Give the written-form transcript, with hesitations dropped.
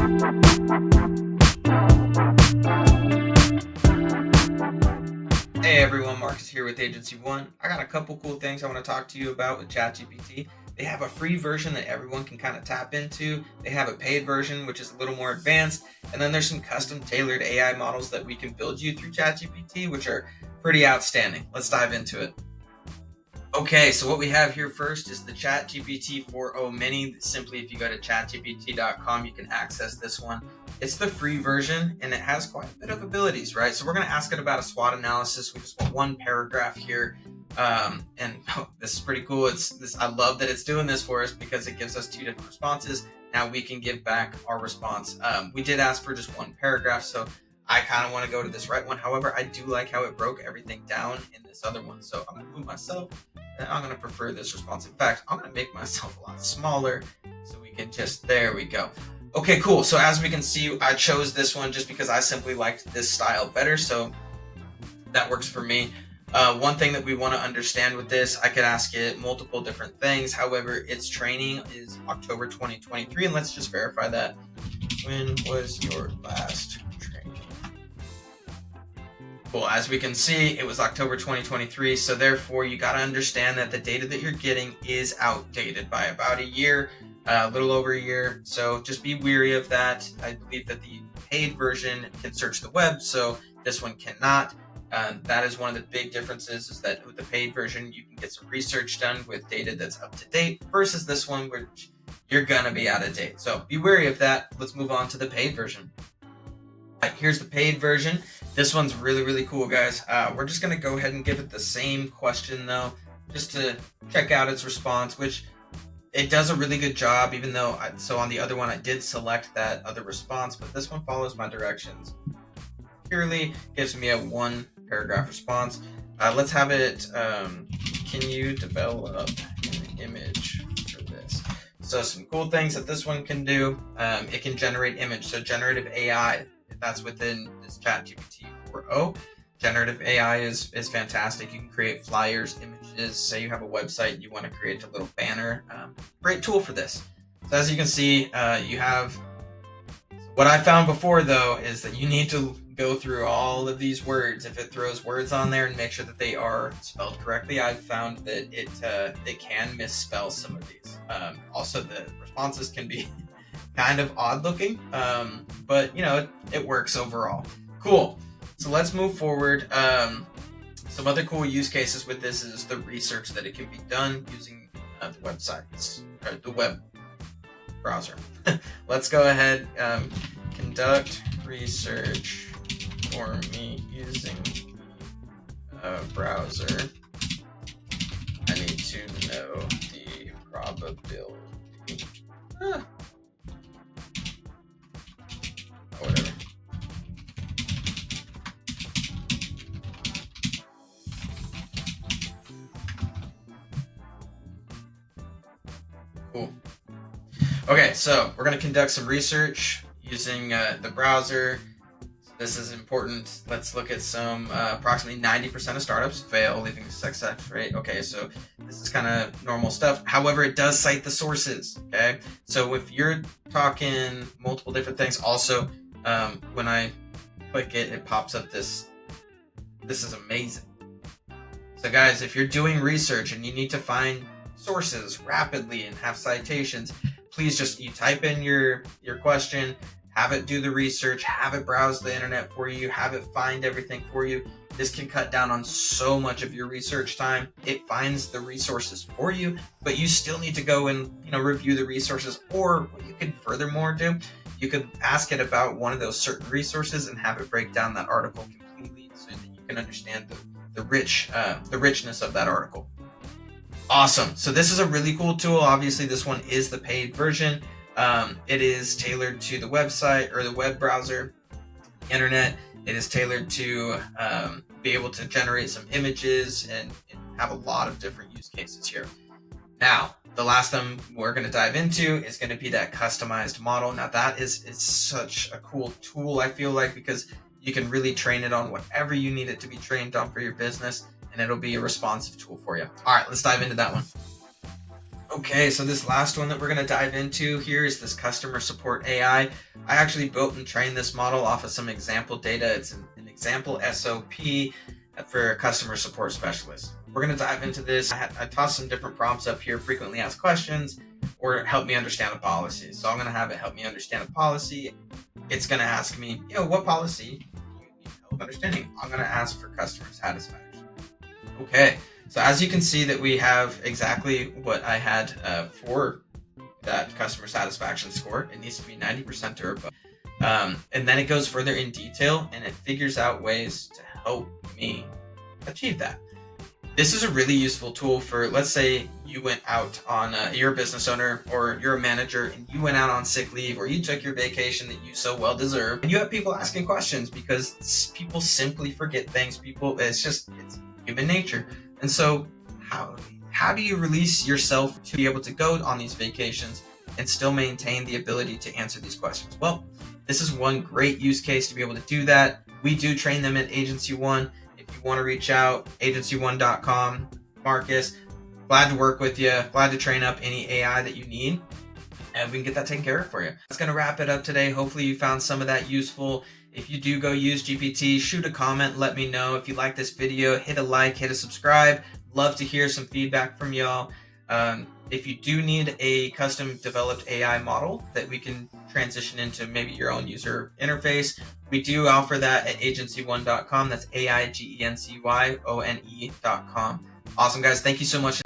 Hey everyone, Marcus here with Agency One. I got a couple cool things I want to talk to you about with ChatGPT. They have a free version that everyone can kind of tap into. They have a paid version, which is a little more advanced. And then there's some custom tailored AI models that we can build you through ChatGPT, which are pretty outstanding. Let's dive into it. Okay, so what we have here first is the ChatGPT 4.0 Mini. Simply, if you go to chatgpt.com, you can access this one. It's the free version, and it has quite a bit of abilities, right? So we're going to ask it about a SWOT analysis. We just want one paragraph here, this is pretty cool. I love that it's doing this for us because it gives us two different responses. Now we can give back our response. We did ask for just one paragraph, so I kind of want to go to this right one. However, I do like how it broke everything down in this other one. So I'm going to move myself, and I'm going to prefer this response. In fact, I'm going to make myself a lot smaller so we can there we go. Okay, cool. So as we can see, I chose this one just because I simply liked this style better. So that works for me. One thing that we want to understand with this, I could ask it multiple different things. However, its training is October 2023. And let's just verify that. When was your last training? Cool. As we can see, it was October 2023. So therefore, you got to understand that the data that you're getting is outdated by about a year. A little over a year, so just be weary of that. I believe that the paid version can search the web, so this one cannot. That is one of the big differences, is that with the paid version, you can get some research done with data that's up to date versus this one, which you're gonna be out of date. So be wary of that. Let's move on to the paid version. All right, here's the paid version. This one's really, really cool, guys. We're just gonna go ahead and give it the same question though, just to check out its response, which it does a really good job, even though, so on the other one, I did select that other response, but this one follows my directions. Purely gives me a one paragraph response. Let's have it, can you develop an image for this? So some cool things that this one can do. It can generate image, so generative AI, that's within this ChatGPT 4.0. Generative AI is fantastic. You can create flyers, images. Say you have a website, you want to create a little banner. Great tool for this. So as you can see, you have, what I found before though, is that you need to go through all of these words. If it throws words on there, and make sure that they are spelled correctly. I've found that it can misspell some of these. Also, the responses can be kind of odd looking, but it works overall. Cool. So let's move forward. Some other cool use cases with this is the research that it can be done using the websites, or the web browser. Let's go ahead, conduct research for me using a browser. I need to know the probability. Whatever. Cool. Okay, so we're going to conduct some research using the browser. This is important. Let's look at some approximately 90% of startups fail, leaving a success rate. Okay, so this is kind of normal stuff. However, it does cite the sources. Okay, so if you're talking multiple different things, also when I click it, it pops up this. This is amazing. So guys, if you're doing research and you need to find sources rapidly and have citations, please you type in your question, have it do the research, have it browse the internet for you, have it find everything for you. This can cut down on so much of your research time. It finds the resources for you, but you still need to go and review the resources. Or what you could furthermore do, you could ask it about one of those certain resources and have it break down that article completely so that you can understand the richness of that article. Awesome. So this is a really cool tool. Obviously, this one is the paid version. It is tailored to the website or the web browser, internet. It is tailored to be able to generate some images and have a lot of different use cases here. Now, the last thing we're going to dive into is going to be that customized model. Now, that is such a cool tool, I feel like, because you can really train it on whatever you need it to be trained on for your business, and it'll be a responsive tool for you. All right, let's dive into that one. Okay, so this last one that we're going to dive into here is this customer support AI. I actually built and trained this model off of some example data. It's an example SOP for a customer support specialist. We're going to dive into this. I tossed some different prompts up here: frequently asked questions, or help me understand a policy. So I'm going to have it help me understand a policy. It's going to ask me, what policy do you need help understanding? I'm going to ask for customer satisfaction. Okay, so as you can see that we have exactly what I had for that customer satisfaction score. It needs to be 90% or above. And then it goes further in detail and it figures out ways to help me achieve that. This is a really useful tool for, let's say you went out on, you're a business owner or you're a manager and you went out on sick leave or you took your vacation that you so well deserve. And you have people asking questions because people simply forget things. It's human nature. And so how do you release yourself to be able to go on these vacations and still maintain the ability to answer these questions? Well, this is one great use case to be able to do that. We do train them at Agency One. If you want to reach out, agency1.com, Marcus, glad to work with you. Glad to train up any AI that you need, and we can get that taken care of for you. That's going to wrap it up today. Hopefully you found some of that useful. If you do go use GPT, shoot a comment, let me know. If you like this video, hit a like, hit a subscribe. Love to hear some feedback from y'all. If you do need a custom developed AI model that we can transition into maybe your own user interface, we do offer that at agency1.com. That's AIGENCYONE.com. Awesome, guys. Thank you so much.